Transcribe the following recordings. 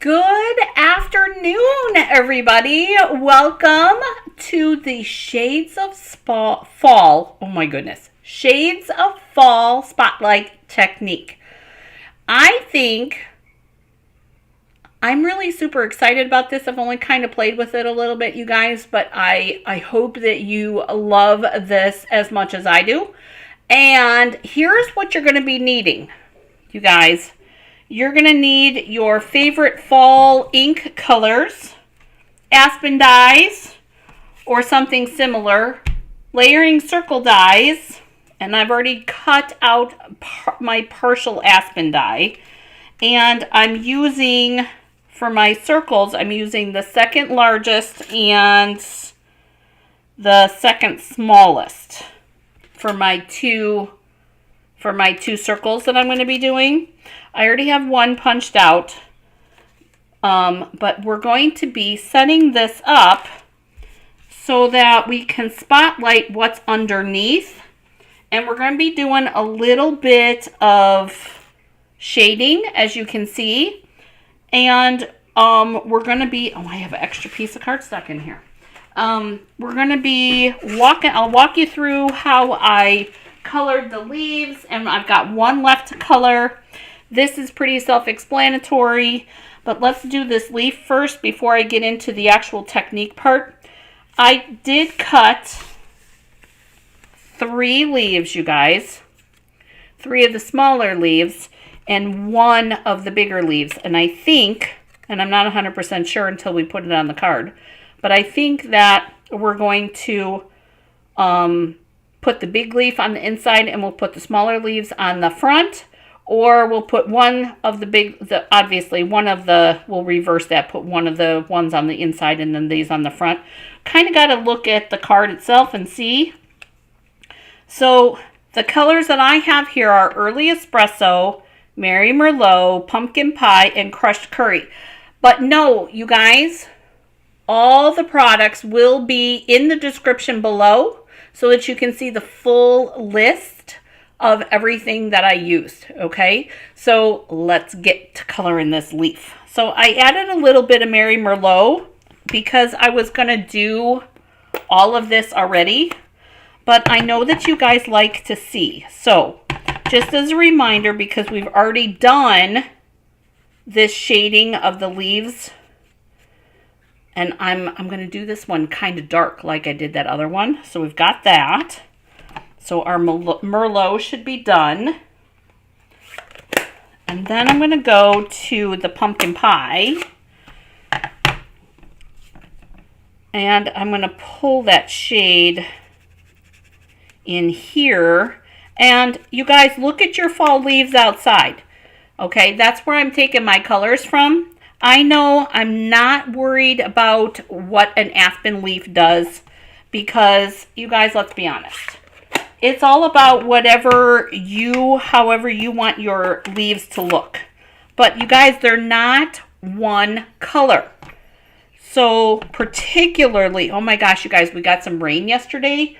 Good afternoon, everybody. Welcome to the Shades of Fall. Oh my goodness. Shades of Fall Spotlight Technique. I think I'm really super excited about this. I've only kind of played with it a little bit, you guys, but I hope that you love this as much as I do. And here's what you're going to be needing, you guys. You're going to need your favorite fall ink colors, Aspen dies, or something similar, layering circle dies, and I've already cut out my partial Aspen die. And I'm using, for my circles, I'm using the second largest and the second smallest for my two circles that I'm going to be doing. I already have one punched out, but we're going to be setting this up so that we can spotlight what's underneath. And we're going to be doing a little bit of shading, as you can see. And we're going to be, I have an extra piece of cardstock in here. We're going to be I'll walk you through how I colored the leaves, and I've got one left to color. This is pretty self-explanatory, but let's do this leaf first before I get into the actual technique part. I did cut 3 leaves, you guys. 3 of the smaller leaves and 1 of the bigger leaves. And I think, and I'm not 100% sure until we put it on the card, but I think that we're going to put the big leaf on the inside and we'll put the smaller leaves on the front. Or we'll put one of the obviously one of the, we'll reverse that, put one of the ones on the inside and then these on the front. Kind of got to look at the card itself and see. So the colors that I have here are Early Espresso, Mary Merlot, Pumpkin Pie, and Crushed Curry. But no, you guys, all the products will be in the description below so that you can see the full list of everything that I used, okay? So let's get to coloring this leaf. So I added a little bit of Mary Merlot because I was going to do all of this already, but I know that you guys like to see. So just as a reminder, because we've already done this shading of the leaves, and I'm going to do this one kind of dark like I did that other one. So we've got that. So our Merlot should be done. And then I'm going to go to the pumpkin pie. And I'm going to pull that shade in here. And you guys, look at your fall leaves outside. Okay, that's where I'm taking my colors from. I know I'm not worried about what an aspen leaf does because, you guys, let's be honest. It's all about however you want your leaves to look. But you guys, they're not one color. So particularly, oh my gosh, you guys, we got some rain yesterday.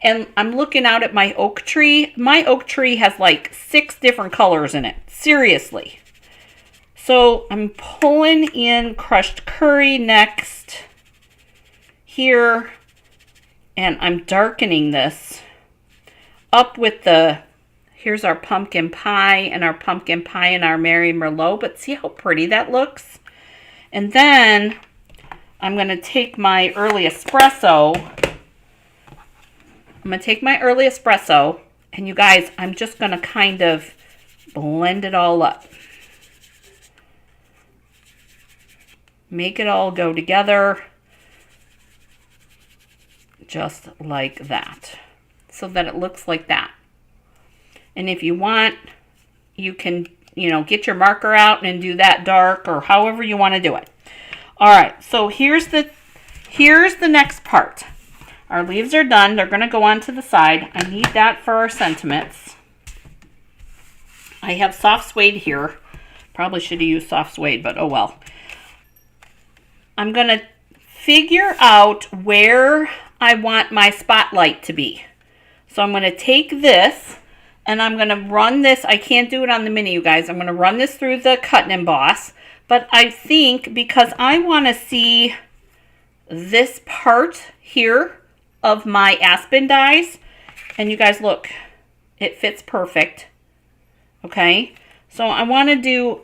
And I'm looking out at my oak tree. My oak tree has like 6 different colors in it. Seriously. So I'm pulling in Crushed Curry next here. And I'm darkening this up with here's our pumpkin pie and our Mary Merlot, but see how pretty that looks? And then I'm going to take my Early Espresso. And you guys, I'm just going to kind of blend it all up. Make it all go together just like that, so that it looks like that. And if you want, you can, get your marker out and do that dark or however you want to do it. All right, so here's the next part. Our leaves are done. They're going to go on to the side. I need that for our sentiments. I have soft suede here. Probably should have used soft suede, but oh well. I'm going to figure out where I want my spotlight to be. So I'm going to take this and I'm going to run this. I can't do it on the mini, you guys. I'm going to run this through the cut and emboss. But I think because I want to see this part here of my aspen dies, and you guys look, it fits perfect. Okay, so I want to do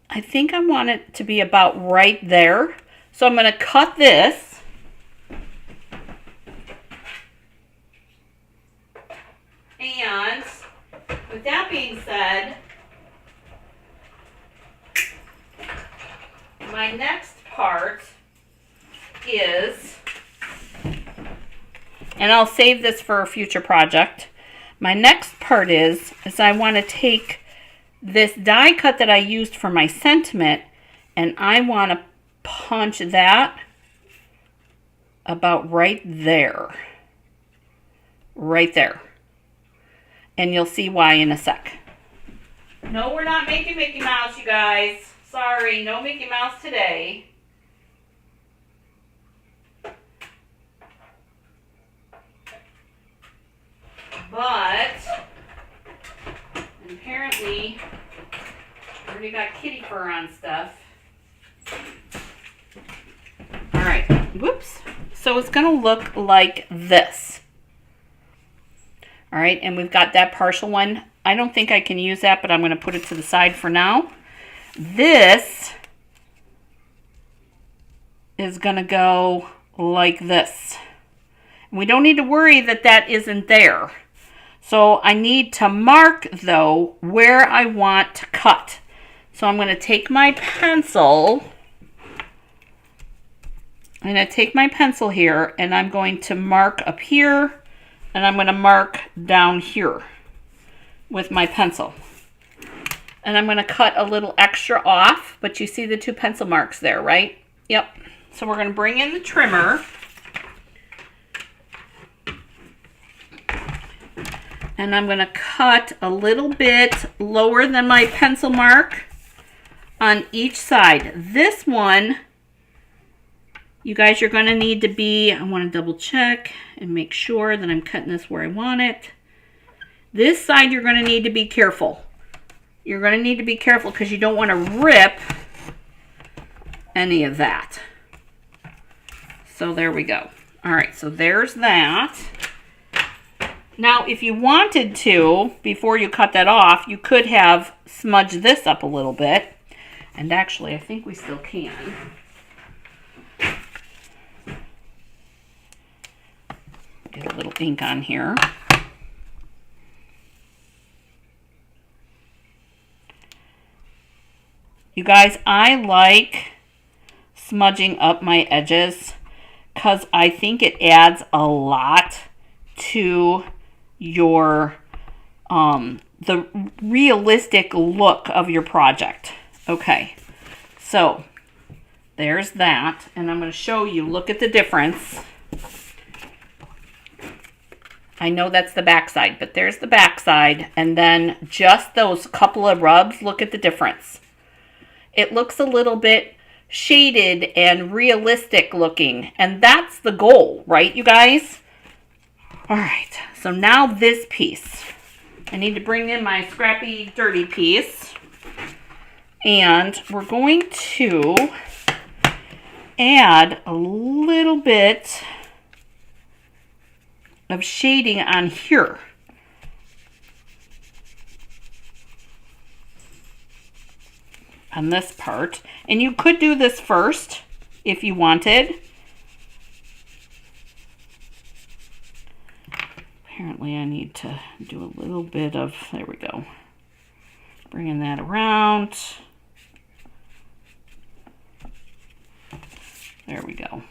I think I want it to be about right there. So I'm going to cut this. And with that being said, my next part is, and I'll save this for a future project. My next part is I want to take this die cut that I used for my sentiment, and I want to punch that about right there. Right there. And you'll see why in a sec. No, we're not making Mickey Mouse, you guys. Sorry, no Mickey Mouse today. But apparently, I already got kitty fur on stuff. All right, whoops. So it's gonna look like this. All right, and we've got that partial one. I don't think I can use that, but I'm gonna put it to the side for now. This is gonna go like this. We don't need to worry that that isn't there. So I need to mark, though, where I want to cut. So I'm going to take my pencil. I'm going to take my pencil here, and I'm going to mark up here, and I'm going to mark down here with my pencil. And I'm going to cut a little extra off, but you see the two pencil marks there, right? Yep. So we're going to bring in the trimmer. And I'm going to cut a little bit lower than my pencil mark on each side. This one, you guys, you're going to need to be, I want to double check and make sure that I'm cutting this where I want it. This side, you're going to need to be careful. You're going to need to be careful because you don't want to rip any of that. So there we go. All right, so there's that. Now, if you wanted to, before you cut that off, you could have smudged this up a little bit. And actually, I think we still can. Get a little ink on here. You guys, I like smudging up my edges because I think it adds a lot to your the realistic look of your project. Okay, so there's that, and I'm going to show you. Look at the difference. I know that's the back side, but there's the back side, and then just those couple of rubs. Look at the difference. It looks a little bit shaded and realistic looking, and that's the goal, right, you guys? All right, so now this piece. I need to bring in my scrappy, dirty piece. And we're going to add a little bit of shading on here. On this part. And you could do this first if you wanted. Apparently I need to do a little bit of, there we go. Bringing that around. There we go.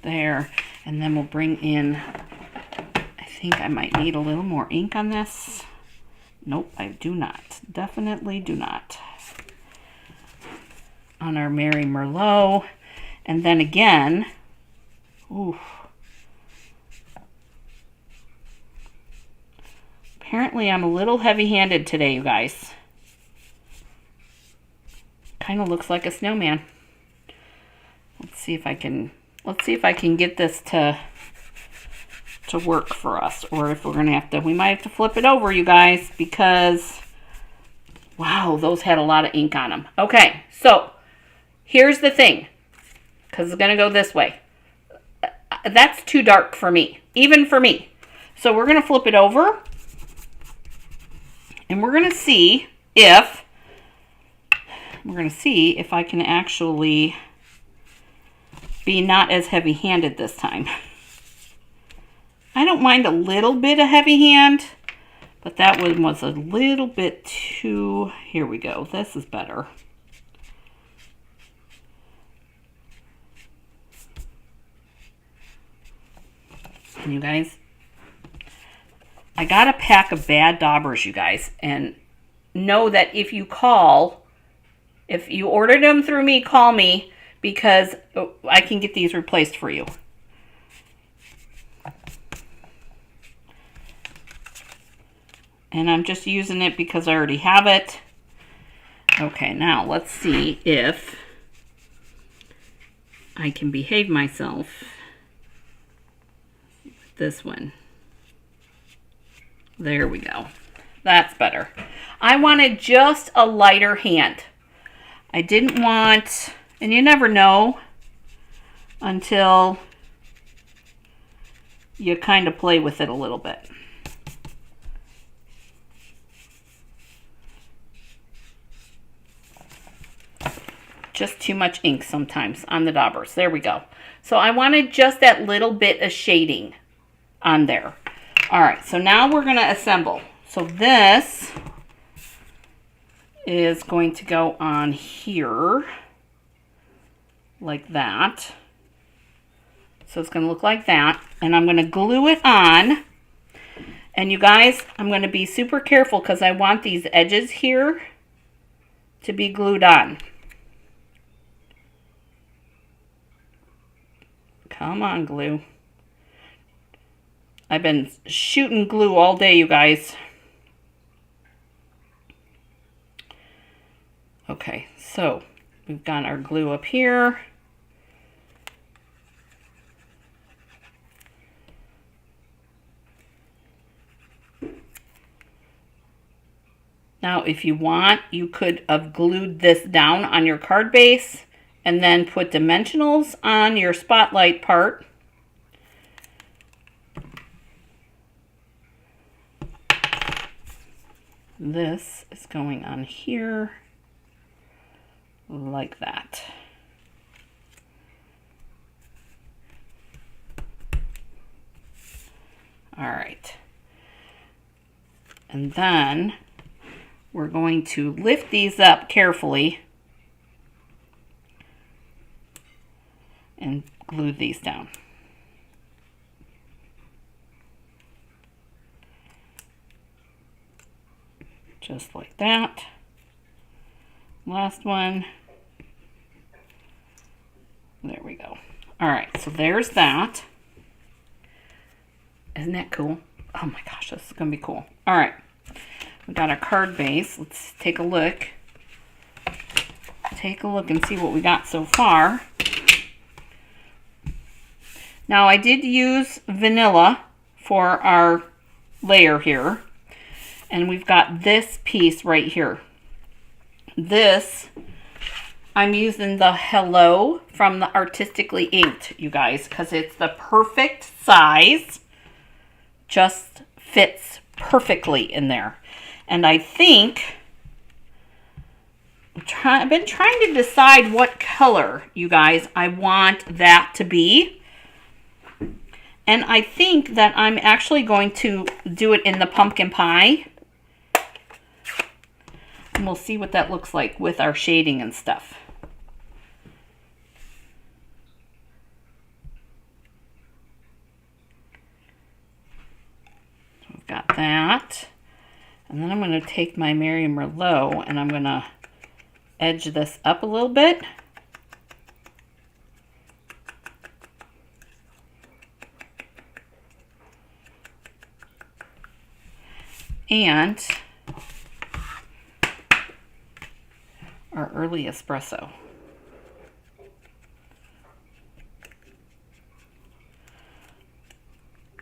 There. And then we'll bring in, I think I might need a little more ink on this. Nope, I do not. Definitely do not. On our Mary Merlot. And then again, ooh. Apparently I'm a little heavy-handed today, you guys. Kind of looks like a snowman. Let's see if I can get this to work for us, or if we're gonna have to, we might have to flip it over, you guys, because Wow, those had a lot of ink on them. Okay, so here's the thing, because it's going to go this way. That's too dark for me, even for me. So we're going to flip it over, and we're going to see if I can actually be not as heavy-handed this time. I don't mind a little bit of heavy hand, but that one was a little bit too... Here we go. This is better. And you guys, I got a pack of bad daubers, you guys, and know that if you ordered them through me, call me, because I can get these replaced for you. And I'm just using it because I already have it. Okay, now let's see if I can behave myself with this one. There we go. That's better. I wanted just a lighter hand. I didn't want, and you never know until you kind of play with it a little bit. Just too much ink sometimes on the daubers. There we go. So I wanted just that little bit of shading on there. All right, so now we're going to assemble. So this is going to go on here like that. So it's going to look like that. And I'm going to glue it on. And you guys, I'm going to be super careful because I want these edges here to be glued on. Come on, glue. I've been shooting glue all day, you guys. Okay, so we've got our glue up here. Now, if you want, you could have glued this down on your card base and then put dimensionals on your spotlight part. This is going on here like that. All right. And then we're going to lift these up carefully and glue these down. Just like that. Last one. There we go. All right, so there's that. Isn't that cool? Oh my gosh, this is gonna be cool. All right, we got our card base. Let's take a look. Take a look and see what we got so far. Now, I did use vanilla for our layer here. And we've got this piece right here. This, I'm using the Hello from the Artistically Inked, you guys, because it's the perfect size. Just fits perfectly in there. And I think, I've been trying to decide what color, you guys, I want that to be. And I think that I'm actually going to do it in the pumpkin pie. And we'll see what that looks like with our shading and stuff. So we've got that. And then I'm going to take my Mary Merlot and I'm going to edge this up a little bit. And our early espresso.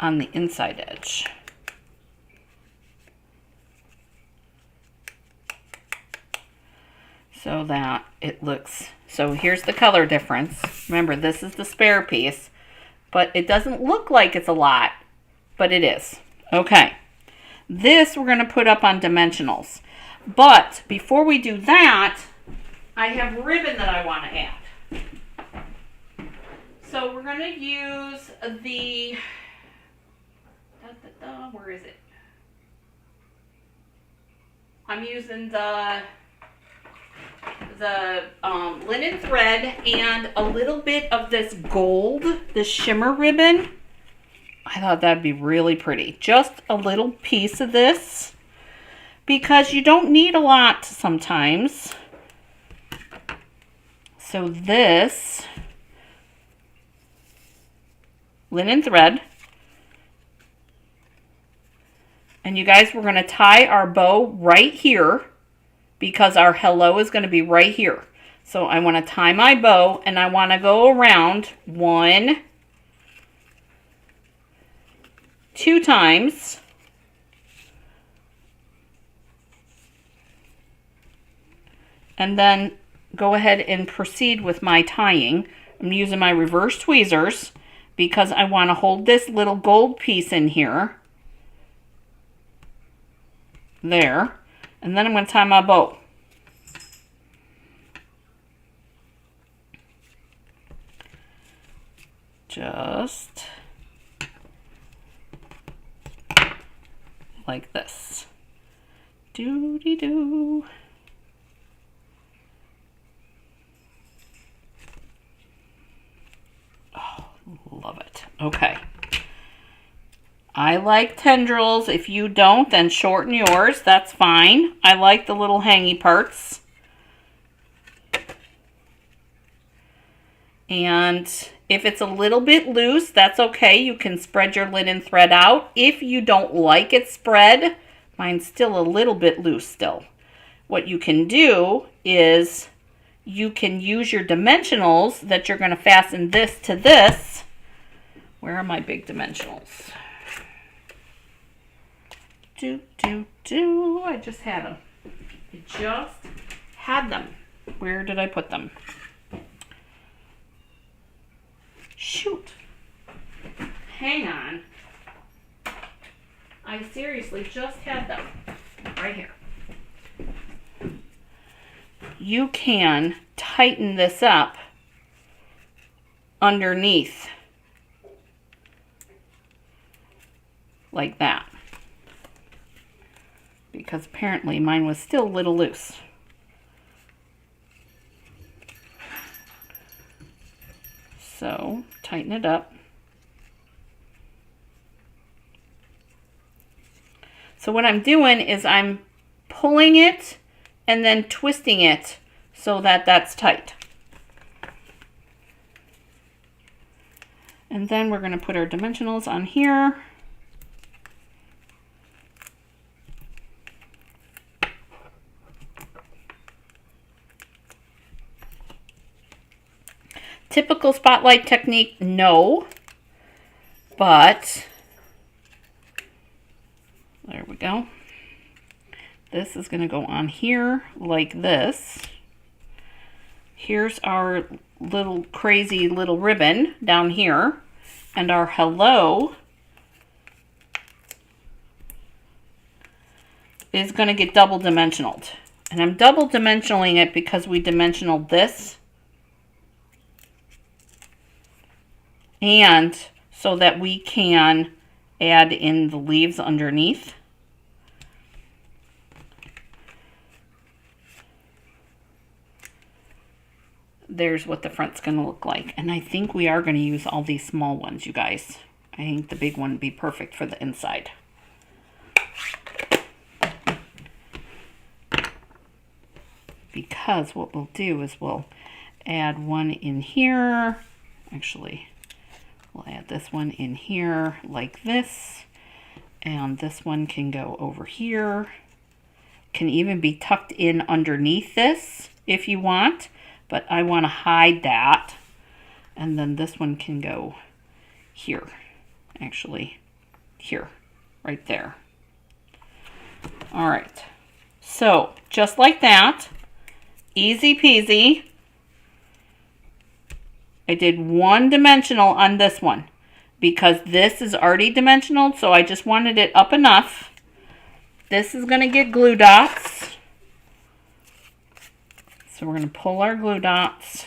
On the inside edge. so that it looks, so here's the color difference. Remember, this is the spare piece, but it doesn't look like it's a lot, but it is. Okay, this we're going to put up on dimensionals. But before we do that, I have ribbon that I want to add. So we're going to use the, where is it? I'm using the linen thread and a little bit of this gold, this shimmer ribbon. I thought that'd be really pretty. Just a little piece of this, because you don't need a lot sometimes. So this linen thread. And you guys, we're going to tie our bow right here because our hello is going to be right here. So I want to tie my bow and I want to go around 1, 2 times. And then go ahead and proceed with my tying. I'm using my reverse tweezers because I want to hold this little gold piece in here. There. And then I'm going to tie my bow. Just like this. Doo-dee-doo. Oh, love it. Okay. I like tendrils. If you don't, then shorten yours. That's fine. I like the little hangy parts. And if it's a little bit loose, that's okay. You can spread your linen thread out. If you don't like it spread, mine's still a little bit loose still. What you can do is you can use your dimensionals that you're going to fasten this to this. Where are my big dimensionals? I just had them. I just had them. Where did I put them? Shoot. Hang on. I seriously just had them. Right here. You can tighten this up underneath. Like that. Because apparently mine was still a little loose. So, tighten it up. So what I'm doing is I'm pulling it and then twisting it so that that's tight. And then we're going to put our dimensionals on here. Typical spotlight technique, no, but there we go. This is going to go on here like this. Here's our little crazy little ribbon down here, and our hello is going to get double dimensionaled. And I'm double dimensionaling it because we dimensionaled this. And so that we can add in the leaves underneath. There's what the front's going to look like. And I think we are going to use all these small ones, you guys. I think the big one would be perfect for the inside. Because what we'll do is we'll add one in here. Actually, we'll add this one in here like this, and this one can go over here. Can even be tucked in underneath this if you want, but I want to hide that. And then this one can go here, actually here, right there. All right, so just like that. Easy peasy. I did one dimensional on this one because this is already dimensional, so I just wanted it up enough. This is going to get glue dots. So we're going to pull our glue dots.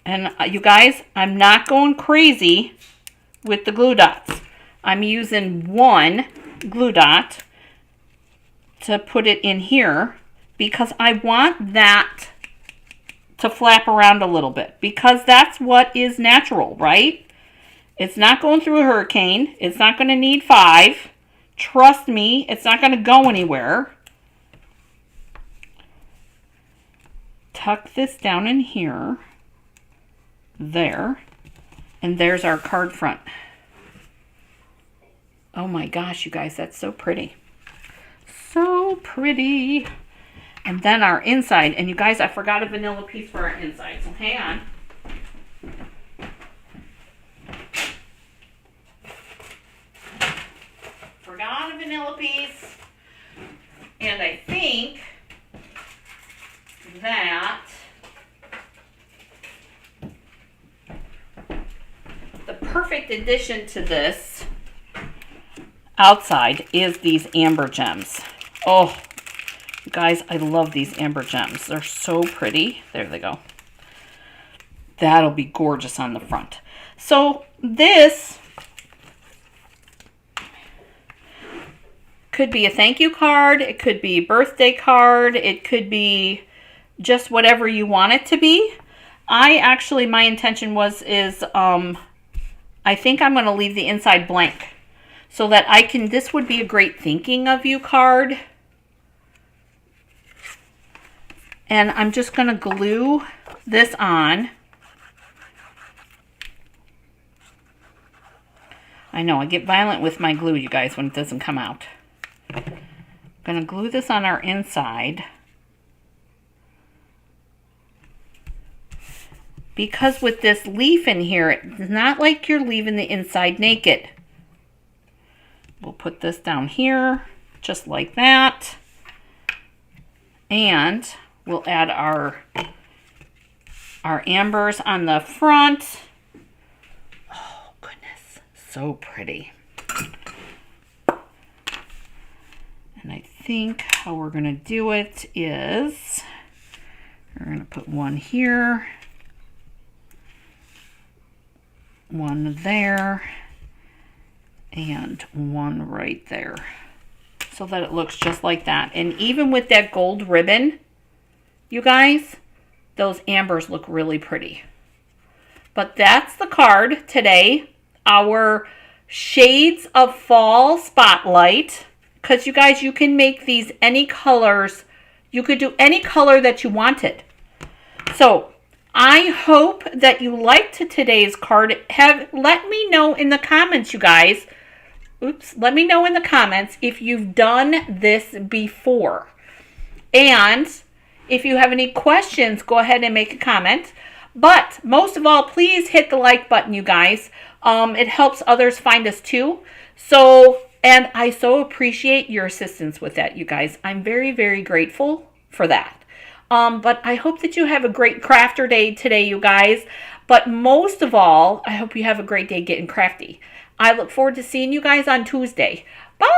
And you guys, I'm not going crazy with the glue dots. I'm using one glue dot to put it in here because I want that to flap around a little bit because that's what is natural, right? It's not going through a hurricane. It's not going to need 5. Trust me, it's not going to go anywhere. Tuck this down in here. There. And there's our card front. Oh my gosh, you guys, that's so pretty. So pretty. And then our inside. And you guys, I forgot a vanilla piece for our inside. So hang on. Forgot a vanilla piece. And I think that the perfect addition to this outside is these amber gems. Oh, you guys, I love these amber gems. They're so pretty. There they go. That'll be gorgeous on the front. So this could be a thank you card. It could be a birthday card. It could be just whatever you want it to be. My intention is I think I'm going to leave the inside blank so that this would be a great thinking of you card. And I'm just going to glue this on. I know, I get violent with my glue, you guys, when it doesn't come out. I'm going to glue this on our inside. Because with this leaf in here, it's not like you're leaving the inside naked. We'll put this down here, just like that. And we'll add our ambers on the front. Oh, goodness. So pretty. And I think how we're going to do it is we're going to put one here, one there, and one right there, so that it looks just like that. And even with that gold ribbon, you guys, those ambers look really pretty. But that's the card today, our Shades of Fall Spotlight. Because you guys, you can make these any colors. You could do any color that you wanted. So I hope that you liked today's card. Let me know in the comments, you guys. Let me know in the comments if you've done this before. And if you have any questions, go ahead and make a comment. But most of all, please hit the like button, you guys. It helps others find us too. And I so appreciate your assistance with that, you guys. I'm very, very grateful for that. But I hope that you have a great crafter day today, you guys. But most of all, I hope you have a great day getting crafty. I look forward to seeing you guys on Tuesday. Bye!